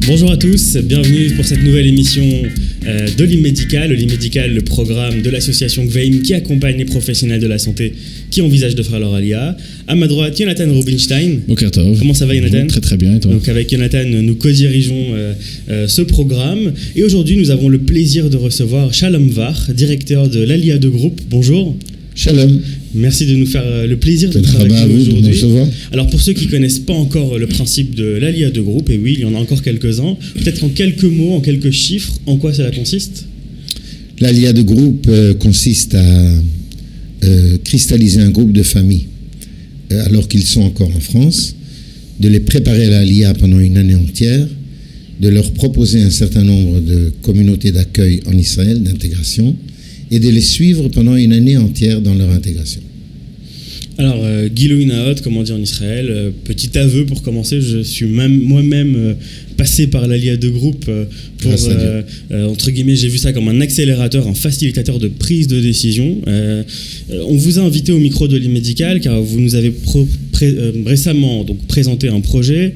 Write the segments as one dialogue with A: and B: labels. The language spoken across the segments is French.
A: Bonjour à tous, bienvenue pour cette nouvelle émission de l'Immédical. L'Immédical, le programme de l'association GVEIM qui accompagne les professionnels de la santé qui envisagent de faire leur alia. À ma droite, Jonathan Rubinstein.
B: Boker Tov.
A: Comment ça va, Jonathan ?
B: Très très bien, et toi ?
A: Donc avec Jonathan, nous co-dirigeons ce programme. Et aujourd'hui, nous avons le plaisir de recevoir Shalom Var, directeur de l'Alia de Groupe. Bonjour.
C: Shalom.
A: Merci de nous faire le plaisir de travailler avec nous aujourd'hui. Alors pour ceux qui ne connaissent pas encore le principe de l'Alia de Groupe, et oui, il y en a encore quelques-uns, peut-être en quelques mots, en quelques chiffres, en quoi cela consiste ?
C: L'Alia de Groupe consiste à cristalliser un groupe de familles, alors qu'ils sont encore en France, de les préparer à l'Alia pendant une année entière, de leur proposer un certain nombre de communautés d'accueil en Israël, d'intégration, et de les suivre pendant une année entière dans leur intégration.
A: Alors, Gilui Naot, comme on dit en Israël, petit aveu pour commencer, je suis moi-même passé par l'Alia de Groupe pour, entre guillemets, j'ai vu ça comme un accélérateur, un facilitateur de prise de décision. On vous a invité au micro de l'Immédical car vous nous avez récemment donc présenté un projet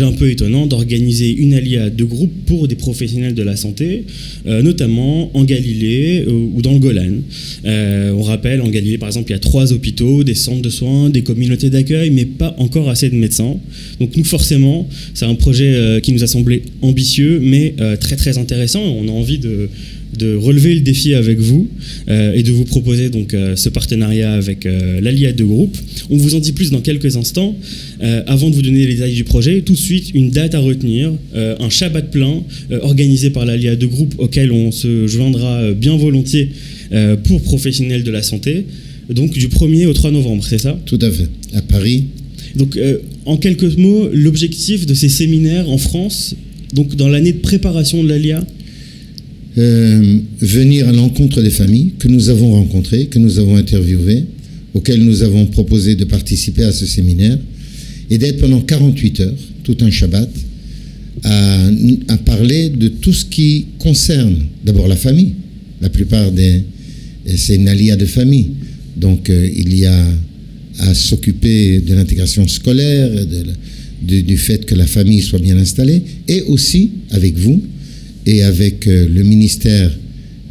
A: un peu étonnant d'organiser une Alia de groupe pour des professionnels de la santé, notamment en Galilée ou dans le Golan. On rappelle, en Galilée par exemple, il y a 3 hôpitaux, des centres de soins, des communautés d'accueil, mais pas encore assez de médecins. Donc nous forcément, c'est un projet qui nous a semblé ambitieux, mais très très intéressant. On a envie de relever le défi avec vous et de vous proposer donc ce partenariat avec l'Alia de Groupe. On vous en dit plus dans quelques instants. Avant de vous donner les détails du projet, tout de suite une date à retenir, un Shabbat plein organisé par l'Alia de Groupe auquel on se joindra bien volontiers pour professionnels de la santé, donc du 1er au 3 novembre, c'est ça ?
C: Tout à fait, à Paris.
A: Donc en quelques mots, l'objectif de ces séminaires en France, donc dans l'année de préparation de l'Alia ?
C: Venir à l'encontre des familles que nous avons rencontrées, que nous avons interviewées, auxquelles nous avons proposé de participer à ce séminaire, et d'être pendant 48 heures, tout un Shabbat, à parler de tout ce qui concerne d'abord la famille. La plupart c'est une alia de famille. Donc il y a à s'occuper de l'intégration scolaire, du fait que la famille soit bien installée, et aussi avec vous, et avec le ministère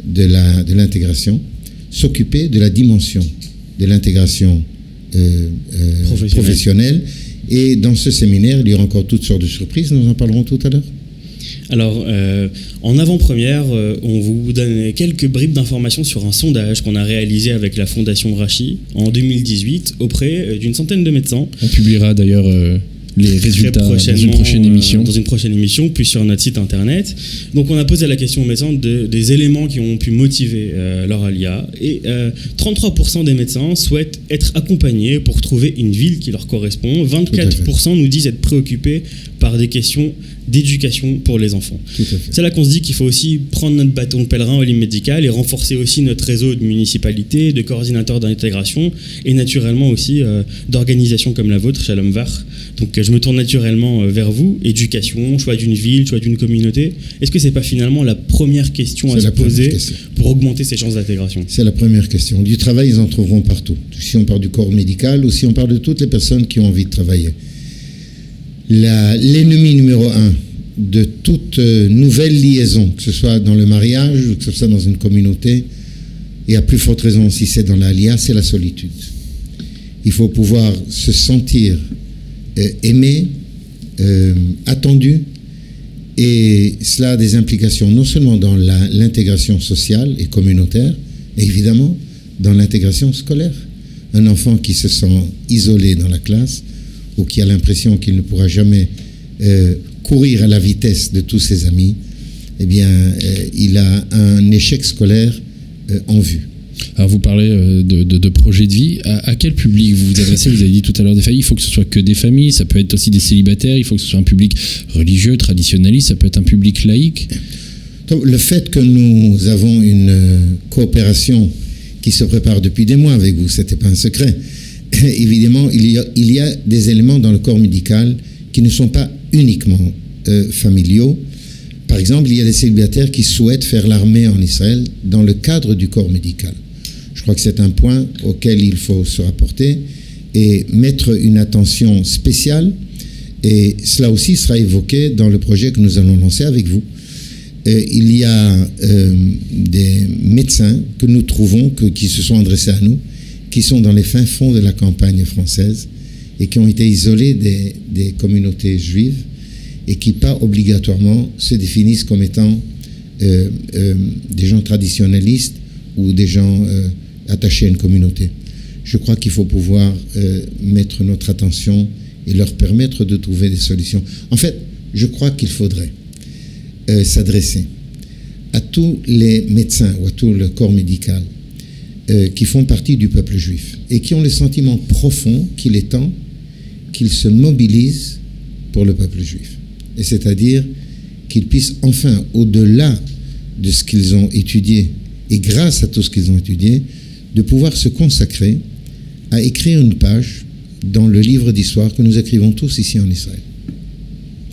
C: de l'intégration, s'occuper de la dimension de l'intégration professionnelle. Et dans ce séminaire, il y aura encore toutes sortes de surprises, nous en parlerons tout à l'heure.
A: Alors, en avant-première, on vous donne quelques bribes d'informations sur un sondage qu'on a réalisé avec la Fondation Rachi en 2018 auprès d'une centaine de médecins.
B: On publiera d'ailleurs les résultats dans une prochaine émission.
A: Dans une prochaine émission, puis sur notre site internet. Donc on a posé la question aux médecins des éléments qui ont pu motiver leur alia. Et 33% des médecins souhaitent être accompagnés pour trouver une ville qui leur correspond. 24% nous disent être préoccupés par des questions d'éducation pour les enfants. C'est là qu'on se dit qu'il faut aussi prendre notre bâton de pèlerin au l'Immédical et renforcer aussi notre réseau de municipalités, de coordinateurs d'intégration et naturellement aussi d'organisations comme la vôtre, Shalom Var. Donc je me tourne naturellement vers vous. Éducation, choix d'une ville, choix d'une communauté. Est-ce que c'est pas finalement la première question à se poser pour augmenter ses chances d'intégration ? C'est
C: la première question. Du travail, ils en trouveront partout. Si on parle du corps médical ou si on parle de toutes les personnes qui ont envie de travailler. L'ennemi numéro 1 de toute nouvelle liaison, que ce soit dans le mariage ou que ce soit dans une communauté, et à plus forte raison si c'est dans l'Alia, c'est la solitude. Il faut pouvoir se sentir aimé, attendu, et cela a des implications non seulement dans l'intégration sociale et communautaire, mais évidemment dans l'intégration scolaire. Un enfant qui se sent isolé dans la classe, ou qui a l'impression qu'il ne pourra jamais courir à la vitesse de tous ses amis, eh bien, il a un échec scolaire en vue.
B: Alors vous parlez de projet de vie. À quel public vous vous adressez ? Vous avez dit tout à l'heure des familles. Il faut que ce soit que des familles. Ça peut être aussi des célibataires. Il faut que ce soit un public religieux, traditionnaliste. Ça peut être un public laïque.
C: Donc, le fait que nous avons une coopération qui se prépare depuis des mois avec vous, c'était pas un secret. Évidemment, il y a des éléments dans le corps médical qui ne sont pas uniquement familiaux. Par exemple, il y a des célibataires qui souhaitent faire l'armée en Israël dans le cadre du corps médical. Je crois que c'est un point auquel il faut se rapporter et mettre une attention spéciale Et cela aussi sera évoqué dans le projet que nous allons lancer avec vous. Il y a des médecins que nous trouvons, qui se sont adressés à nous, qui sont dans les fins fonds de la campagne française et qui ont été isolés des communautés juives et qui pas obligatoirement se définissent comme étant des gens traditionnalistes ou des gens attachés à une communauté. Je crois qu'il faut pouvoir mettre notre attention et leur permettre de trouver des solutions. En fait, je crois qu'il faudrait s'adresser à tous les médecins ou à tout le corps médical qui font partie du peuple juif et qui ont le sentiment profond qu'il est temps qu'ils se mobilisent pour le peuple juif. Et c'est-à-dire qu'ils puissent enfin, au-delà de ce qu'ils ont étudié et grâce à tout ce qu'ils ont étudié, de pouvoir se consacrer à écrire une page dans le livre d'histoire que nous écrivons tous ici en Israël.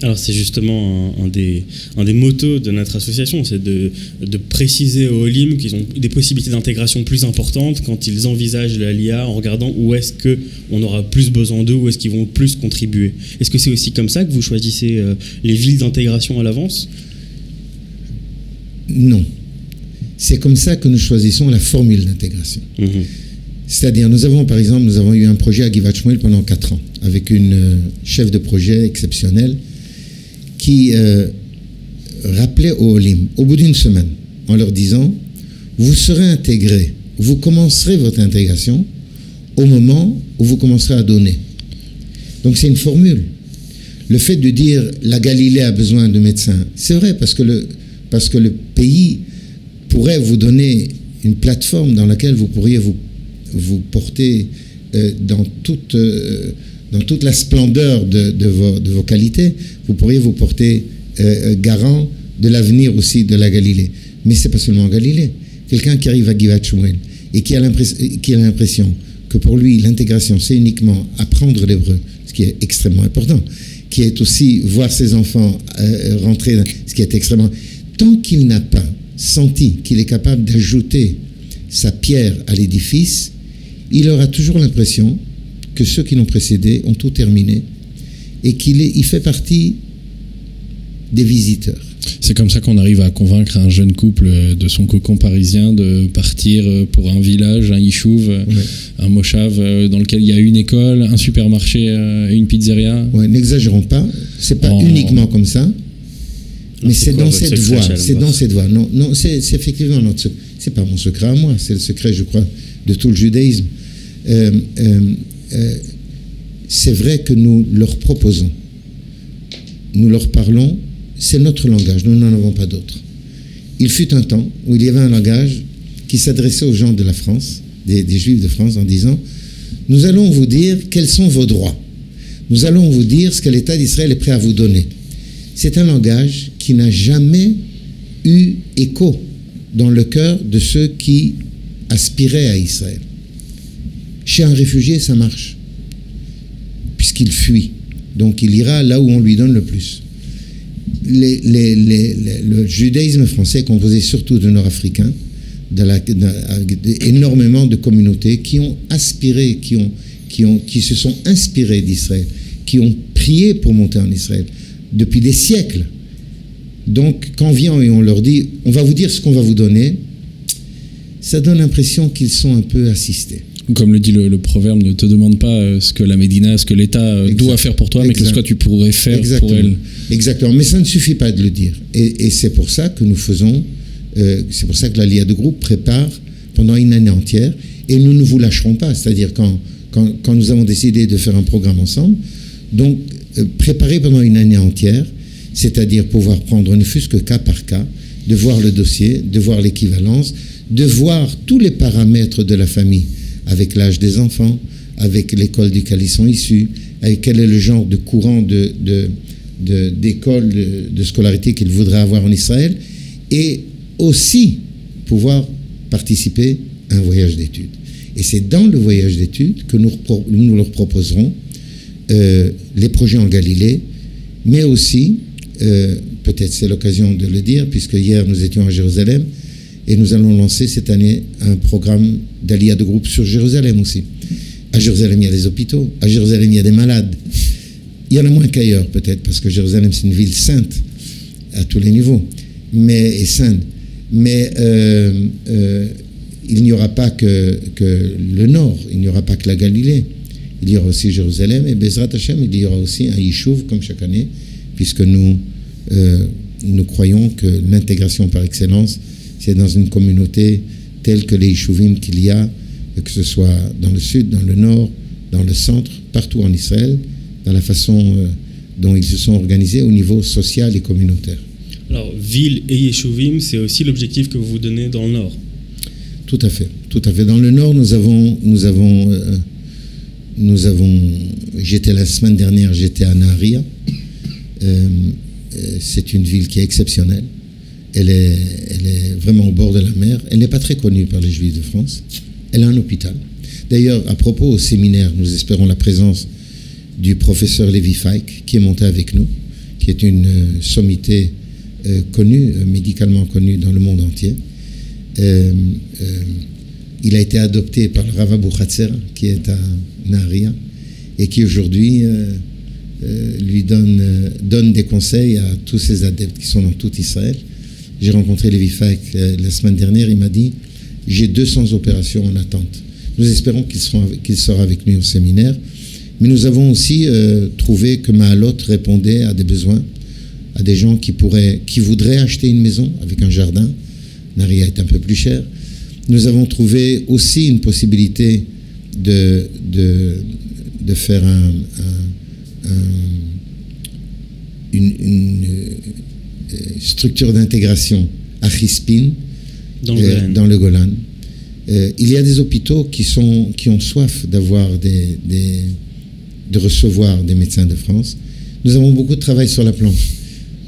A: Alors c'est justement un des mottos de notre association, c'est de préciser aux Olim qu'ils ont des possibilités d'intégration plus importantes quand ils envisagent l'Aliyah en regardant où est-ce qu'on aura plus besoin d'eux, où est-ce qu'ils vont plus contribuer. Est-ce que c'est aussi comme ça que vous choisissez les villes d'intégration à l'avance ?
C: Non. C'est comme ça que nous choisissons la formule d'intégration. C'est-à-dire, nous avons eu un projet à Givat Shmuel pendant 4 ans, avec une chef de projet exceptionnelle qui rappelait aux Olim, au bout d'une semaine, en leur disant, vous serez intégrés, vous commencerez votre intégration au moment où vous commencerez à donner. Donc c'est une formule. Le fait de dire, la Galilée a besoin de médecins, c'est vrai, parce que le pays pourrait vous donner une plateforme dans laquelle vous pourriez vous porter dans toute la splendeur de vos qualités, vous pourriez vous porter garant de l'avenir aussi de la Galilée. Mais ce n'est pas seulement en Galilée. Quelqu'un qui arrive à Givat Shmuel et qui a l'impression que pour lui, l'intégration, c'est uniquement apprendre l'hébreu, ce qui est extrêmement important, qui est aussi voir ses enfants rentrer, ce qui est extrêmement... Tant qu'il n'a pas senti qu'il est capable d'ajouter sa pierre à l'édifice, il aura toujours l'impression que ceux qui l'ont précédé ont tout terminé et il fait partie des visiteurs.
B: C'est comme ça qu'on arrive à convaincre un jeune couple de son cocon parisien de partir pour un village, un yishuv, un moshav dans lequel il y a une école, un supermarché, une pizzeria.
C: Ouais, n'exagérons pas, c'est pas uniquement comme ça. Mais c'est dans cette voie. C'est dans cette voie. Non, c'est effectivement notre. C'est pas mon secret à moi. C'est le secret, je crois, de tout le judaïsme. C'est vrai que nous leur proposons, nous leur parlons. C'est notre langage. Nous n'en avons pas d'autre. Il fut un temps où il y avait un langage qui s'adressait aux gens de la France, des Juifs de France, en disant: nous allons vous dire quels sont vos droits. Nous allons vous dire ce que l'État d'Israël est prêt à vous donner. C'est un langage qui n'a jamais eu écho dans le cœur de ceux qui aspiraient à Israël. Chez un réfugié, ça marche, puisqu'il fuit. Donc il ira là où on lui donne le plus. Le judaïsme français est composé surtout de Nord-Africains, énormément de communautés qui ont aspiré, qui se sont inspirés d'Israël, qui ont prié pour monter en Israël depuis des siècles. Donc, quand on vient et on leur dit, on va vous dire ce qu'on va vous donner, ça donne l'impression qu'ils sont un peu assistés.
B: Comme le dit le proverbe, ne te demande pas ce que la Médina, ce que l'État doit faire pour toi, mais que ce que tu pourrais faire pour elle.
C: Exactement, mais ça ne suffit pas de le dire. Et c'est pour ça que nous faisons, c'est pour ça que l'Aliyah de groupe prépare pendant une année entière, et nous ne vous lâcherons pas. C'est-à-dire quand nous avons décidé de faire un programme ensemble, donc préparer pendant une année entière, c'est-à-dire pouvoir prendre ne fût-ce que cas par cas, de voir le dossier, de voir l'équivalence, de voir tous les paramètres de la famille, avec l'âge des enfants, avec l'école duquel ils sont issus, avec quel est le genre de courant d'école, de scolarité qu'ils voudraient avoir en Israël, et aussi pouvoir participer à un voyage d'études. Et c'est dans le voyage d'études que nous leur proposerons les projets en Galilée, mais aussi, peut-être c'est l'occasion de le dire, puisque hier nous étions à Jérusalem, et nous allons lancer cette année un programme d'Aliyah de groupe sur Jérusalem aussi. À Jérusalem, il y a des hôpitaux. À Jérusalem, il y a des malades. Il y en a moins qu'ailleurs, peut-être, parce que Jérusalem, c'est une ville sainte à tous les niveaux, et sainte. Mais il n'y aura pas que le nord, il n'y aura pas que la Galilée. Il y aura aussi Jérusalem, et Bezrat Hashem, il y aura aussi un Yishuv, comme chaque année, puisque nous croyons que l'intégration par excellence, c'est dans une communauté telle que les Yishuvim qu'il y a, que ce soit dans le sud, dans le nord, dans le centre, partout en Israël, dans la façon dont ils se sont organisés au niveau social et communautaire.
A: Alors, ville et Yeshuvim, c'est aussi l'objectif que vous vous donnez dans le nord.
C: Tout à fait, tout à fait. Dans le nord, j'étais la semaine dernière, j'étais à Naharia. C'est une ville qui est exceptionnelle. Elle est vraiment au bord de la mer. Elle n'est pas très connue par les Juifs de France. Elle a un hôpital. D'ailleurs, à propos au séminaire, nous espérons la présence du professeur Levi Feik, qui est monté avec nous, qui est une sommité connue, médicalement connue dans le monde entier. Il a été adopté par le Rav Abu Khatser, qui est à Naharia, et qui aujourd'hui lui donne des conseils à tous ses adeptes qui sont dans tout Israël. J'ai rencontré Levi Feik la semaine dernière, il m'a dit « J'ai 200 opérations en attente ». Nous espérons qu'il sera avec nous au séminaire, mais nous avons aussi trouvé que Mahalot répondait à des besoins, à des gens qui voudraient acheter une maison avec un jardin. Naharia est un peu plus cher. Nous avons trouvé aussi une possibilité de faire une structure d'intégration à Chispin, dans le Golan. Il y a des hôpitaux qui ont soif de recevoir des médecins de France. Nous avons beaucoup de travail sur la planche,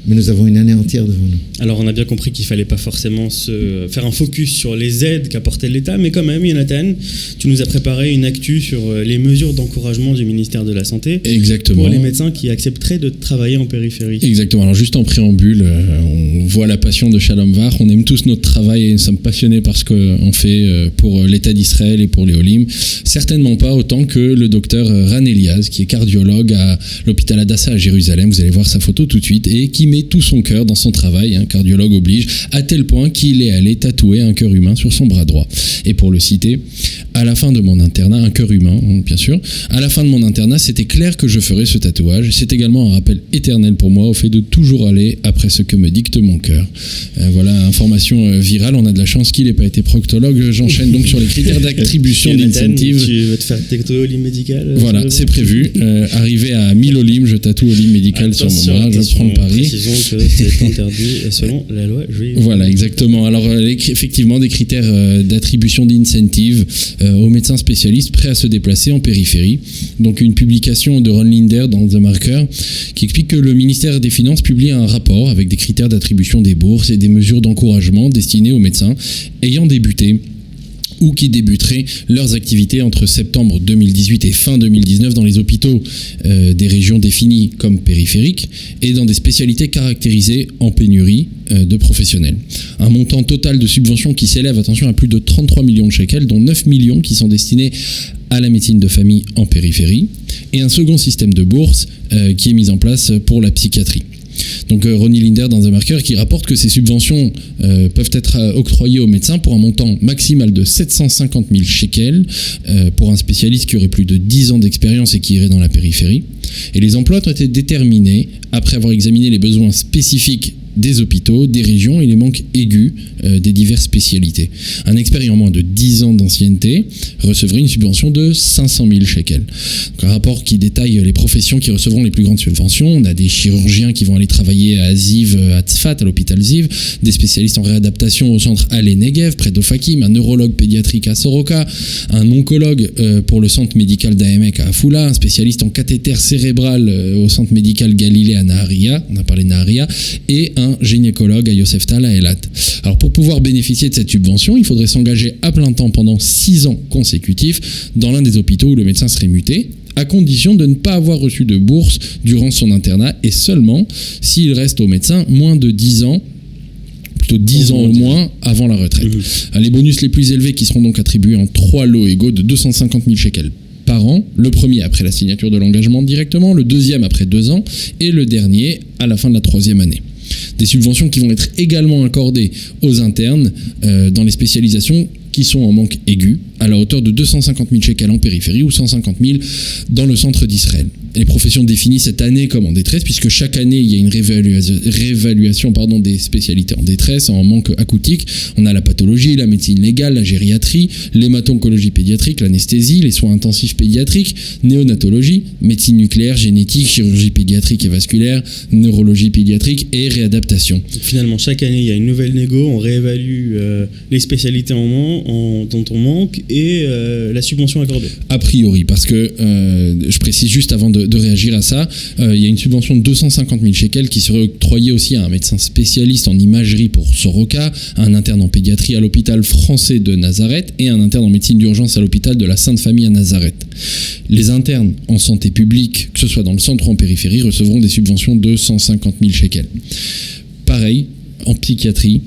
C: mais nous avons une année entière devant nous.
A: Alors, on a bien compris qu'il ne fallait pas forcément faire un focus sur les aides qu'apportait l'État, mais quand même, Yonatan, tu nous as préparé une actu sur les mesures d'encouragement du ministère de la Santé.
B: Exactement.
A: Pour les médecins qui accepteraient de travailler en périphérie.
B: Exactement. Alors, juste en préambule, on voit la passion de Shalom Var. On aime tous notre travail et nous sommes passionnés par ce qu'on fait pour l'État d'Israël et pour les Olim. Certainement pas autant que le docteur Ran Eliaz, qui est cardiologue à l'hôpital Hadassah à Jérusalem. Vous allez voir sa photo tout de suite, et qui met tout son cœur dans son travail, cardiologue oblige, à tel point qu'il est allé tatouer un cœur humain sur son bras droit. Et pour le citer, à la fin de mon internat, un cœur humain, bien sûr, à la fin de mon internat, c'était clair que je ferais ce tatouage. C'est également un rappel éternel pour moi au fait de toujours aller après ce que me dicte mon cœur. Voilà, information virale, on a de la chance qu'il n'ait pas été proctologue. J'enchaîne donc sur les critères d'attribution d'incentive.
A: Tu veux te faire tatouer Olim médical?
B: Voilà, c'est prévu. Arrivé à 1000 Olim, je tatoue Olim médical sur mon bras, je prends le pari.
A: Précisons que c'est interdit selon la loi juive.
B: Voilà, exactement. Alors, effectivement, des critères d'attribution d'incentive aux médecins spécialistes prêts à se déplacer en périphérie. Donc, une publication de Ron Linder dans The Marker qui explique que le ministère des Finances publie un rapport avec des critères d'attribution des bourses et des mesures d'encouragement destinées aux médecins ayant débuté ou qui débuteraient leurs activités entre septembre 2018 et fin 2019 dans les hôpitaux des régions définies comme périphériques et dans des spécialités caractérisées en pénurie de professionnels. Un montant total de subventions qui s'élève, attention, à plus de 33 millions de shekels, dont 9 millions qui sont destinés à la médecine de famille en périphérie, et un second système de bourse qui est mis en place pour la psychiatrie. Donc Ronnie Linder dans The Marker qui rapporte que ces subventions peuvent être octroyées aux médecins pour un montant maximal de 750 000 shekels pour un spécialiste qui aurait plus de 10 ans d'expérience et qui irait dans la périphérie. Et les emplois ont été déterminés après avoir examiné les besoins spécifiques des hôpitaux, des régions et les manques aigus des diverses spécialités. Un expert ayant moins de 10 ans d'ancienneté recevrait une subvention de 500 000 shekels. Donc, un rapport qui détaille les professions qui recevront les plus grandes subventions. On a des chirurgiens qui vont aller travailler à Ziv, à Tzfat, à l'hôpital Ziv, des spécialistes en réadaptation au centre Alé Negev, près d'Ofakim, un neurologue pédiatrique à Soroka, un oncologue pour le centre médical d'Aemek à Afula, un spécialiste en cathéter cérébral au centre médical Galilée à Naharia, on a parlé de Naharia, et un gynécologue à Yoseftal à Eilat. Alors pour pouvoir bénéficier de cette subvention, il faudrait s'engager à plein temps pendant 6 ans consécutifs dans l'un des hôpitaux où le médecin serait muté, à condition de ne pas avoir reçu de bourse durant son internat et seulement s'il reste au médecin moins de 10 ans, plutôt 10 ans au moins avant la retraite. Les bonus les plus élevés qui seront donc attribués en 3 lots égaux de 250 000 shekels par an, le premier après la signature de l'engagement directement, le deuxième après 2 ans et le dernier à la fin de la 3e année. Des subventions qui vont être également accordées aux internes dans les spécialisations qui sont en manque aigu, à la hauteur de 250 000 shekels en périphérie ou 150 000 dans le centre d'Israël. Les professions définies cette année comme en détresse, puisque chaque année, il y a une réévaluation des spécialités en détresse, en manque acoustique. On a la pathologie, la médecine légale, la gériatrie, l'hémato-oncologie pédiatrique, l'anesthésie, les soins intensifs pédiatriques, néonatologie, médecine nucléaire, génétique, chirurgie pédiatrique et vasculaire, neurologie pédiatrique et réadaptation.
A: Donc finalement, chaque année, il y a une nouvelle négo, on réévalue les spécialités dont on manque et la subvention accordée.
B: A priori, parce que, je précise juste avant de réagir à ça, il y a une subvention de 250 000 shekels qui serait octroyée aussi à un médecin spécialiste en imagerie pour Soroka, à un interne en pédiatrie à l'hôpital français de Nazareth et un interne en médecine d'urgence à l'hôpital de la Sainte Famille à Nazareth. Les internes en santé publique, que ce soit dans le centre ou en périphérie, recevront des subventions de 150 000 shekels. Pareil, en psychiatrie,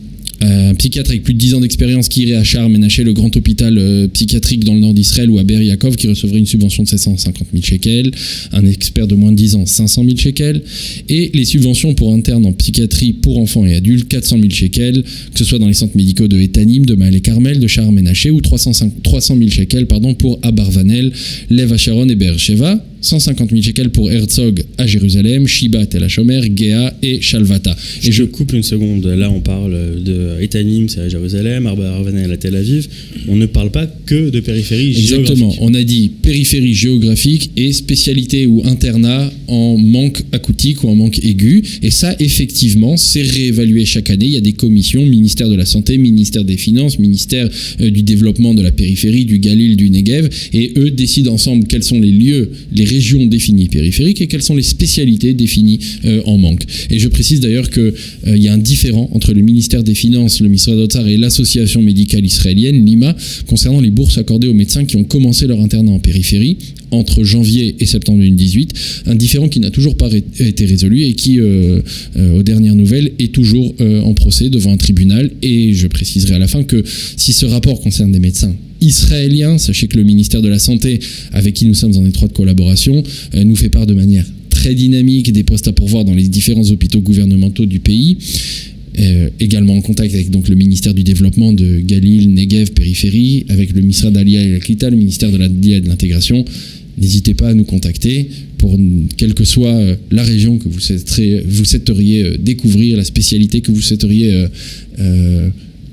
B: un psychiatre avec plus de 10 ans d'expérience qui irait à Sha'ar Menaché, le grand hôpital psychiatrique dans le nord d'Israël, ou à Be'er Yaakov, qui recevrait une subvention de 750 000 shekels, un expert de moins de 10 ans, 500 000 shekels, et les subventions pour internes en psychiatrie pour enfants et adultes, 400 000 shekels, que ce soit dans les centres médicaux de Etanim, de Maël et Carmel, de Sha'ar Menaché, ou 300 000 shekels pour Abarvanel, Lev Hasharon et Be'er Sheva, 150 000 shekels pour Herzog à Jérusalem, Shiba Tel HaShomer, Géa et Shalvata.
A: Et je coupe une seconde, là on parle de Etanim, c'est à Jérusalem, Abarvanel à Tel Aviv, on ne parle pas que de périphérie géographique.
B: Exactement, on a dit périphérie géographique et spécialité ou internat en manque acoustique ou en manque aigu, et ça effectivement c'est réévalué chaque année. Il y a des commissions, ministère de la Santé, ministère des Finances, ministère du Développement de la périphérie, du Galil, du Negev, et eux décident ensemble quels sont les lieux, les régions définies périphériques et quelles sont les spécialités définies en manque. Et je précise d'ailleurs qu'il y a un différent entre le ministère des Finances, le Misrad Otsar et l'association médicale israélienne, l'IMA, concernant les bourses accordées aux médecins qui ont commencé leur internat en périphérie entre janvier et septembre 2018, un différend qui n'a toujours pas été résolu et qui, aux dernières nouvelles, est toujours en procès devant un tribunal. Et je préciserai à la fin que si ce rapport concerne des médecins israéliens, sachez que le ministère de la Santé, avec qui nous sommes en étroite collaboration, nous fait part de manière très dynamique des postes à pourvoir dans les différents hôpitaux gouvernementaux du pays. Également en contact avec donc le ministère du Développement de Galil, Negev, Périphérie, avec le Misrad d'Alia et la Klita, le ministère de l'Alia et de l'Intégration. N'hésitez pas à nous contacter pour quelle que soit la région que vous souhaiteriez découvrir, la spécialité que vous souhaiteriez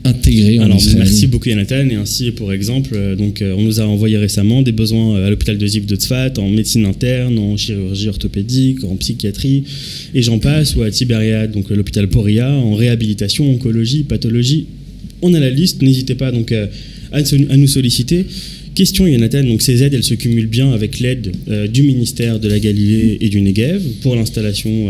B: intégrer en Israël.
A: Merci beaucoup Jonathan, et ainsi pour exemple, on nous a envoyé récemment des besoins à l'hôpital de Ziv de Tzfat en médecine interne, en chirurgie orthopédique, en psychiatrie, et j'en passe, ou à Tibériade, donc l'hôpital Poria, en réhabilitation, oncologie, pathologie. On a la liste, n'hésitez pas donc à nous solliciter. Question Jonathan, donc ces aides, elles se cumulent bien avec l'aide du ministère de la Galilée et du Negev pour l'installation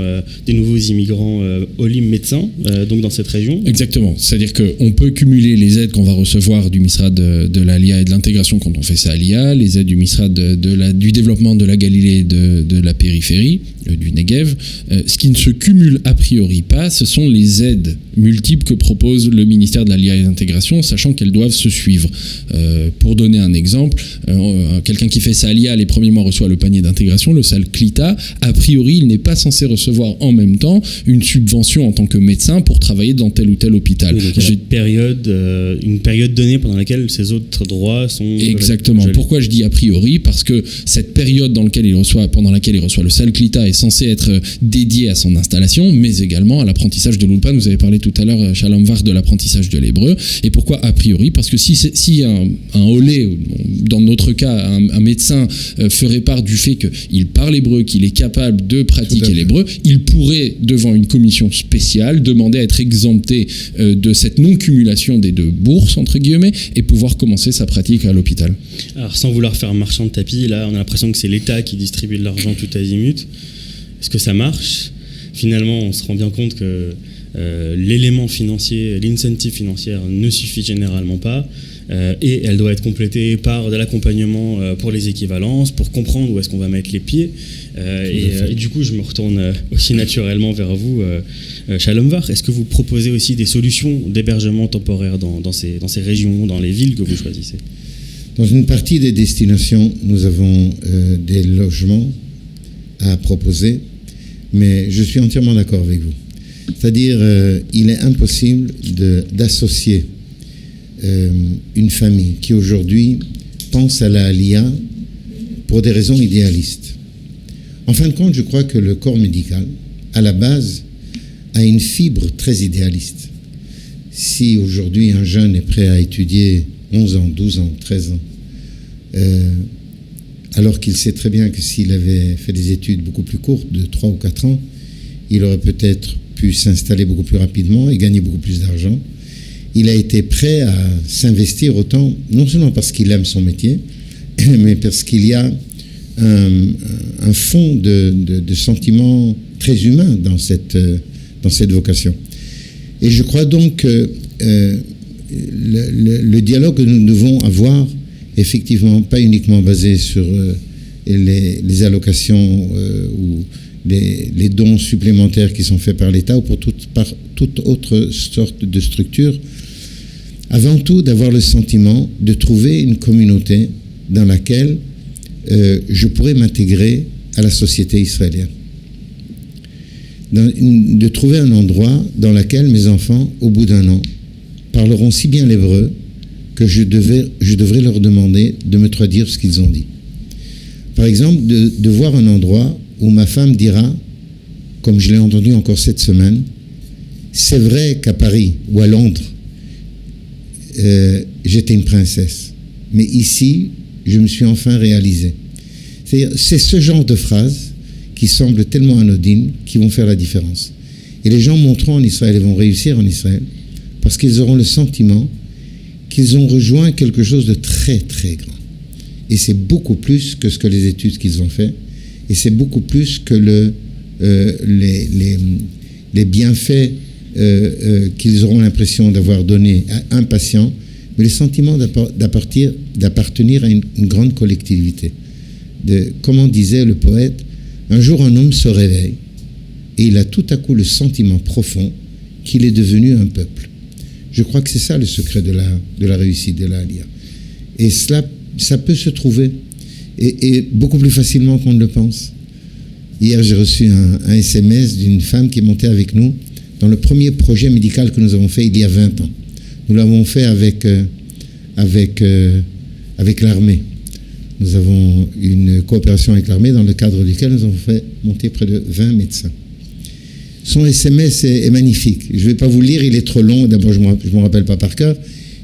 A: des nouveaux immigrants Olim médecins donc dans cette région.
B: Exactement, c'est-à-dire qu'on peut cumuler les aides qu'on va recevoir du Misrad de l'Alia et de l'intégration quand on fait ça à l'IA, les aides du Misrad du développement de la Galilée et de la périphérie, du Negev. Ce qui ne se cumule a priori pas, ce sont les aides multiples que propose le ministère de l'Alia et de l'intégration, sachant qu'elles doivent se suivre. Pour donner un exemple, quelqu'un qui fait sa ALIA les premiers mois reçoit le panier d'intégration, le SAL Klita. A priori, il n'est pas censé recevoir en même temps une subvention en tant que médecin pour travailler dans tel ou tel hôpital.
A: Oui, donc une période donnée pendant laquelle ces autres droits sont...
B: Exactement. Pourquoi je dis a priori ? Parce que cette période pendant laquelle il reçoit le SAL Klita est censée être dédiée à son installation, mais également à l'apprentissage de l'Ulpan. Vous avez parlé tout à l'heure, Shalom Var, de l'apprentissage de l'hébreu. Et pourquoi a priori ? Parce que si un olé, dans notre cas, un médecin ferait part du fait qu'il parle hébreu, qu'il est capable de pratiquer l'hébreu, il pourrait, devant une commission spéciale, demander à être exempté de cette non-cumulation des deux bourses, entre guillemets, et pouvoir commencer sa pratique à l'hôpital.
A: Alors, sans vouloir faire marchand de tapis, là, on a l'impression que c'est l'État qui distribue de l'argent tout azimut. Est-ce que ça marche ? Finalement, on se rend bien compte que l'élément financier, l'incentive financière ne suffit généralement pas. Et elle doit être complétée par de l'accompagnement pour les équivalences, pour comprendre où est-ce qu'on va mettre les pieds. Et du coup, je me retourne aussi naturellement vers vous, Shalom Var. Est-ce que vous proposez aussi des solutions d'hébergement temporaire dans ces régions, dans les villes que vous choisissez ?
C: Dans une partie des destinations, nous avons des logements à proposer, mais je suis entièrement d'accord avec vous. C'est-à-dire, il est impossible d'associer une famille qui aujourd'hui pense à la Aliyah pour des raisons idéalistes. En fin de compte, je crois que le corps médical, à la base, a une fibre très idéaliste. Si aujourd'hui un jeune est prêt à étudier 11 ans, 12 ans, 13 ans, alors qu'il sait très bien que s'il avait fait des études beaucoup plus courtes, de 3 ou 4 ans, il aurait peut-être pu s'installer beaucoup plus rapidement et gagner beaucoup plus d'argent. Il a été prêt à s'investir autant, non seulement parce qu'il aime son métier, mais parce qu'il y a un fond de sentiments très humains dans cette vocation. Et je crois donc que le dialogue que nous devons avoir, effectivement, pas uniquement basé sur les allocations ou les dons supplémentaires qui sont faits par l'État ou par toute autre sorte de structure, avant tout d'avoir le sentiment de trouver une communauté dans laquelle je pourrais m'intégrer à la société israélienne. De trouver un endroit dans lequel mes enfants, au bout d'un an, parleront si bien l'hébreu que je devrais leur demander de me traduire ce qu'ils ont dit. Par exemple, de voir un endroit où ma femme dira, comme je l'ai entendu encore cette semaine, c'est vrai qu'à Paris ou à Londres, j'étais une princesse, mais ici, je me suis enfin réalisé. C'est ce genre de phrases qui semblent tellement anodines qui vont faire la différence. Et les gens monteront en Israël et vont réussir en Israël parce qu'ils auront le sentiment qu'ils ont rejoint quelque chose de très, très grand. Et c'est beaucoup plus que ce que les études qu'ils ont fait, et c'est beaucoup plus que les bienfaits qu'ils auront l'impression d'avoir donné à un patient, mais le sentiment d'appartenir à une grande collectivité. Comment disait le poète, un jour un homme se réveille et il a tout à coup le sentiment profond qu'il est devenu un peuple. Je crois que c'est ça le secret de la réussite de la Aliyah. Et cela, ça peut se trouver, et beaucoup plus facilement qu'on ne le pense. Hier, j'ai reçu un SMS d'une femme qui est montée avec nous dans le premier projet médical que nous avons fait il y a 20 ans. Nous l'avons fait avec l'armée. Nous avons une coopération avec l'armée dans le cadre duquel nous avons fait monter près de 20 médecins. Son SMS est magnifique. Je ne vais pas vous le lire, il est trop long. D'abord, je ne m'en rappelle pas par cœur.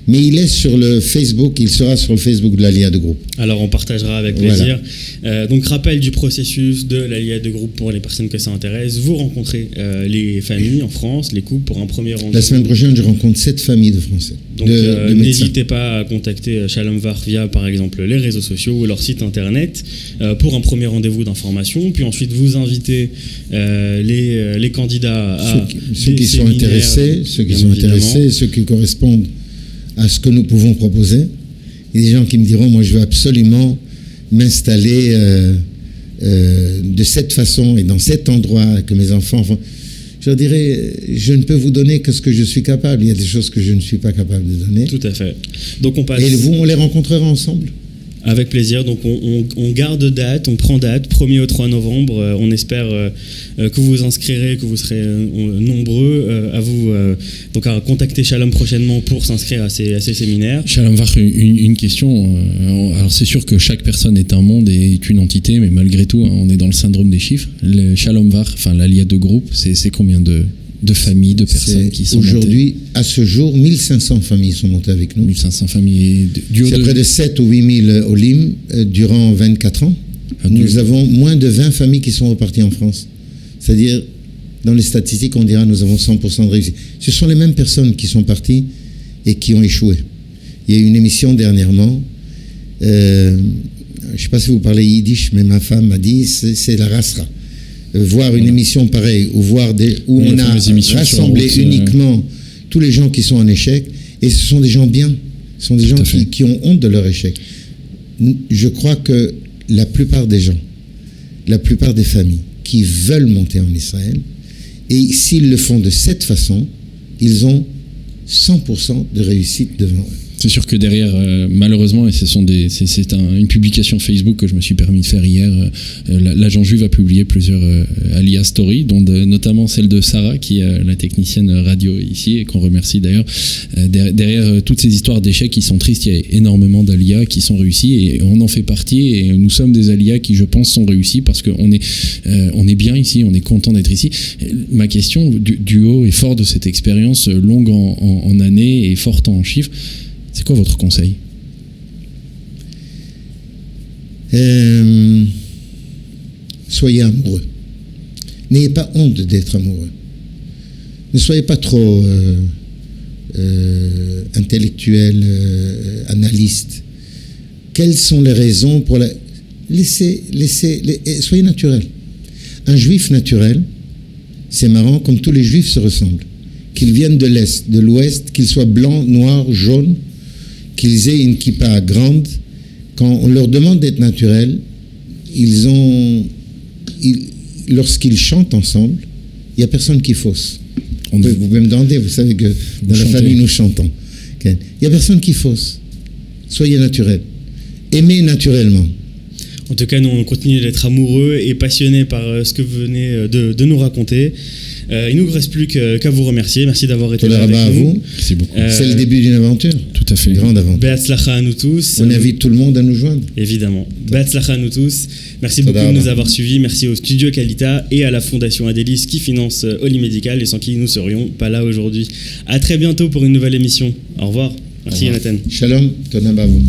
C: Mais il est sur le Facebook, il sera sur le Facebook de l'Aliyah de groupe.
A: Alors on partagera avec plaisir. Voilà. Donc rappel du processus de l'Aliyah de groupe pour les personnes que ça intéresse. Vous rencontrez les familles en France, les couples pour un premier rendez-vous.
C: La semaine prochaine, je rencontre 7 familles de Français.
A: Donc n'hésitez pas à contacter Shalom Var via par exemple les réseaux sociaux ou leur site internet pour un premier rendez-vous d'information. Puis ensuite vous invitez les candidats à
C: ceux qui sont intéressés, ceux qui correspondent à ce que nous pouvons proposer. Il y a des gens qui me diront, moi je veux absolument m'installer de cette façon et dans cet endroit que mes enfants font. Je leur dirais, je ne peux vous donner que ce que je suis capable. Il y a des choses que je ne suis pas capable de donner.
A: Tout à fait. Donc on passe...
C: Et vous, on les rencontrera ensemble.
A: Avec plaisir. Donc on garde date, on prend date, 1er au 3 novembre. On espère que vous vous inscrirez, que vous serez nombreux donc à contacter Shalom prochainement pour s'inscrire à ces séminaires.
B: Shalom Var, une question. Alors c'est sûr que chaque personne est un monde et est une entité, mais malgré tout, on est dans le syndrome des chiffres. Le Shalom Var, enfin l'Aliyah de groupe, c'est combien de familles, de personnes qui sont
C: aujourd'hui,
B: montées.
C: À ce jour, 1500 familles sont montées avec nous.
B: 1500 familles.
C: C'est près de 7 ou 8 000 Olim durant 24 ans. Nous avons moins de 20 familles qui sont reparties en France. C'est-à-dire, dans les statistiques, on dira nous avons 100% de réussite. Ce sont les mêmes personnes qui sont parties et qui ont échoué. Il y a eu une émission dernièrement, je ne sais pas si vous parlez yiddish, mais ma femme m'a dit c'est la rasra. Voir une émission pareille, où on a rassemblé uniquement tous les gens qui sont en échec, et ce sont des gens bien, ce sont des gens qui ont honte de leur échec. Je crois que la plupart des gens, la plupart des familles qui veulent monter en Israël, et s'ils le font de cette façon, ils ont 100% de réussite devant eux.
B: C'est sûr que derrière, malheureusement, et c'est une publication Facebook que je me suis permis de faire hier, l'agent Juve a publié plusieurs Alia Stories, dont notamment celle de Sarah, qui est la technicienne radio ici, et qu'on remercie d'ailleurs. Derrière toutes ces histoires d'échecs qui sont tristes, il y a énormément d'Alia qui sont réussis, et on en fait partie, et nous sommes des Alia qui, je pense, sont réussis parce qu'on est bien ici, on est content d'être ici. Ma question, du haut et fort de cette expérience longue en années et forte en chiffres, c'est quoi votre conseil?
C: Soyez amoureux. N'ayez pas honte d'être amoureux. Ne soyez pas trop intellectuel, analyste. Quelles sont les raisons pour la... Soyez naturel. Un juif naturel, c'est marrant, comme tous les juifs se ressemblent. Qu'ils viennent de l'Est, de l'Ouest, qu'ils soient blancs, noirs, jaunes, qu'ils aient une kippa grande, quand on leur demande d'être naturels, lorsqu'ils chantent ensemble, il n'y a personne qui fausse. Vous pouvez me demander, vous savez que dans la famille nous chantons. Il n'y a personne qui fausse. Soyez naturels. Aimez naturellement.
A: En tout cas, nous, on continue d'être amoureux et passionnés par ce que vous venez de nous raconter. Il ne nous reste plus qu'à vous remercier. Merci d'avoir été là avec nous.
B: Merci beaucoup.
C: C'est le début d'une aventure.
B: Tout à fait.
C: Une grande aventure.
A: Be'atzlacha à nous tous.
C: On invite tout le monde à nous joindre.
A: Évidemment. Be'atzlacha à nous tous. Merci beaucoup de nous avoir suivis. Merci au Studio Kalita et à la Fondation Adélis qui finance Oli Medical et sans qui nous ne serions pas là aujourd'hui. À très bientôt pour une nouvelle émission. Au revoir. Merci Jonathan.
C: Shalom. Tonab à vous.